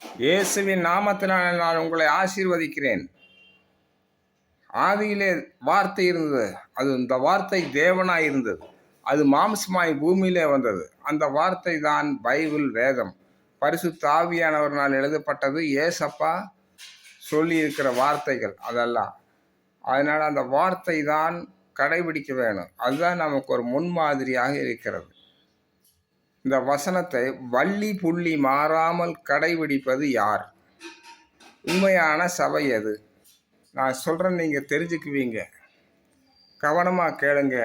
இயேசுவின் நாமத்தினால் நான் உங்களை ஆசீர்வதிக்கிறேன். ஆதியிலே வார்த்தை இருந்தது, அது இந்த வார்த்தை தேவனாய் இருந்தது, அது மாம்சமாய் பூமியிலே வந்தது. அந்த வார்த்தை தான் பைபிள், வேதம், பரிசுத்த ஆவியானவர்னால் எழுதப்பட்டது. ஏசப்பா சொல்லி இருக்கிற வார்த்தைகள் அதெல்லாம். அதனால் அந்த வார்த்தை தான் கடைபிடிக்க வேணும். அதுதான் நமக்கு ஒரு முன்மாதிரியாக இருக்கிறது. இந்த வசனத்தை வள்ளி புள்ளி மாறாமல் கடைபிடிப்பது யார்? உண்மையான சபை எது? நான் சொல்கிறேன், நீங்கள் தெரிஞ்சுக்குவீங்க. கவனமாக கேளுங்க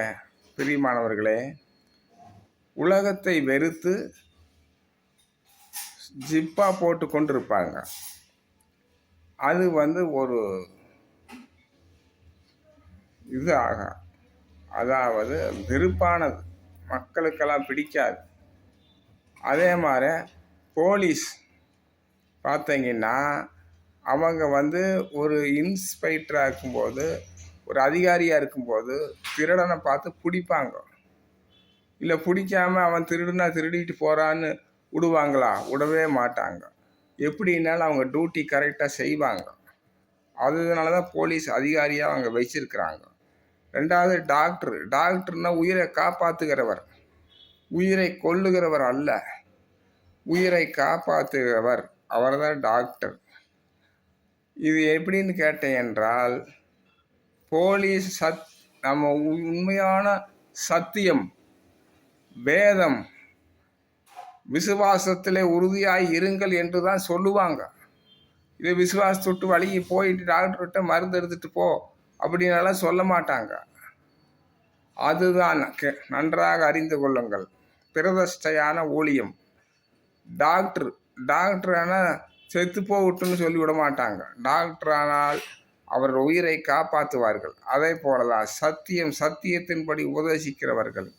பிரியமானவர்களே. உலகத்தை வெறுத்து ஜிப்பா போட்டு கொண்டிருப்பாங்க. அது ஒரு இது அதாவது வெறுப்பானது, மக்களுக்கெல்லாம் பிடிக்காது. அதே மாதிரி போலீஸ் பார்த்தீங்கன்னா, அவங்க ஒரு இன்ஸ்பெக்டராக இருக்கும்போது, ஒரு அதிகாரியாக இருக்கும்போது திருடனை பார்த்து பிடிப்பாங்க. இல்லை பிடிக்காம அவன் திருடிட்டு போகிறான்னு விடுவாங்களா? விடவே மாட்டாங்க. எப்படின்னாலும் அவங்க டியூட்டி கரெக்டாக செய்வாங்க. அதனால தான் போலீஸ் அதிகாரியாக அவங்க வச்சிருக்கிறாங்க. ரெண்டாவது டாக்டர்னா உயிரை காப்பாற்றுகிறவர், உயிரை கொல்லுகிறவர் அல்ல, உயிரை காப்பாற்றுகிறவர். அவர் தான் டாக்டர். இது எப்படின்னு கேட்டேன் என்றால், போலீஸ் நம்ம உண்மையான சத்தியம், வேதம், விசுவாசத்திலே உறுதியாய் இருங்கள் என்று தான் சொல்லுவாங்க. இது விசுவாசத்துட்டு வழியை போயிட்டு டாக்டர்கிட்ட மருந்து எடுத்துட்டு போ அப்படின்னாலாம் சொல்ல மாட்டாங்க. அதுதான் நன்றாக அறிந்து கொள்ளுங்கள். பிரதிஷ்டையான ஊழியம். டாக்டர் ஆனால் செத்து போகட்டுன்னு சொல்லிவிட மாட்டாங்க. டாக்டர் ஆனால் அவர் உயிரை காப்பாற்றுவார்கள். அதே போலதான் சத்தியத்தின்படி உபதேசிக்கிறவர்கள்.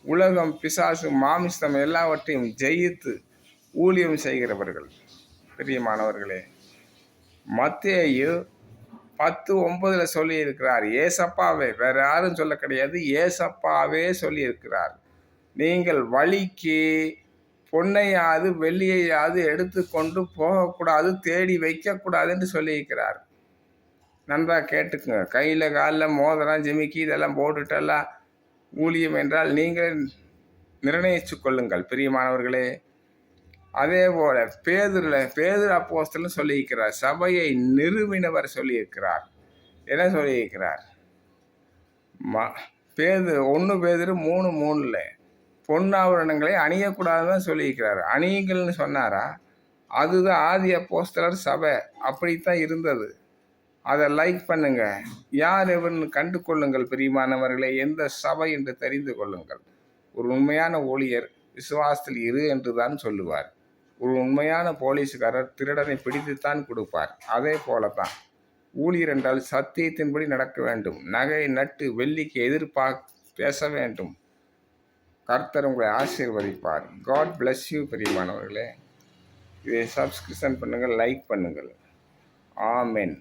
உலகம், பிசாசு, மாமிசம் எல்லாவற்றையும் ஜெயித்து ஊழியம் செய்கிறவர்கள். பிரியமானவர்களே, மத்தேயு 10:9 சொல்லியிருக்கிறார். ஏசப்பாவே, வேற யாரும் சொல்ல கிடையாது, ஏசப்பாவே சொல்லியிருக்கிறார். நீங்கள் வழிக்கு பொன்னையாவது வெள்ளியையாவது எடுத்துக்கொண்டு போகக்கூடாது, தேடி வைக்கக்கூடாது என்று சொல்லியிருக்கிறார். நன்றாக கேட்டுக்குங்க. கையில் காலில் மோதிரம், ஜிமிக்கி இதெல்லாம் போட்டுட்டெல்லாம் ஊழியம் என்றால் நீங்கள் நிர்ணயிச்சு கொள்ளுங்கள் பிரியமானவர்களே. அதே போல பேதுரு அப்போஸ்தலன் சொல்லியிருக்கிறார். சபையை நிறுவினவர் சொல்லியிருக்கிறார். என்ன சொல்லியிருக்கிறார்? 1 பேதுரு 3:3 பொன்னாபரணங்களை அணியக்கூடாதுன்னு சொல்லியிருக்கிறார். அணியுங்கள்னு சொன்னாரா? அதுதான் ஆதி அப்போஸ்தலர் சபை. அப்படித்தான் இருந்தது. அதை லைக் பண்ணுங்க. யார் எவர்னு கண்டு கொள்ளுங்கள் பிரியமானவர்களே. எந்த சபை என்று தெரிந்து கொள்ளுங்கள். ஒரு உண்மையான ஊழியர் விசுவாசத்தில் இரு என்று தான் சொல்லுவார். ஒரு உண்மையான போலீஸ்காரர் திருடனை பிடித்துத்தான் கொடுப்பார். அதே போலத்தான் ஊழியர் என்றால் சத்தியத்தின்படி நடக்க வேண்டும். நகை நட்டு வெள்ளிக்கு பேச வேண்டும். கர்த்தர் உங்களை ஆசீர்வதிப்பார். காட் பிளஸ் யூ பிரியமானவர்களே. இதை சப்ஸ்கிரிப்ஷன் பண்ணுங்கள், லைக் பண்ணுங்கள். ஆமென்.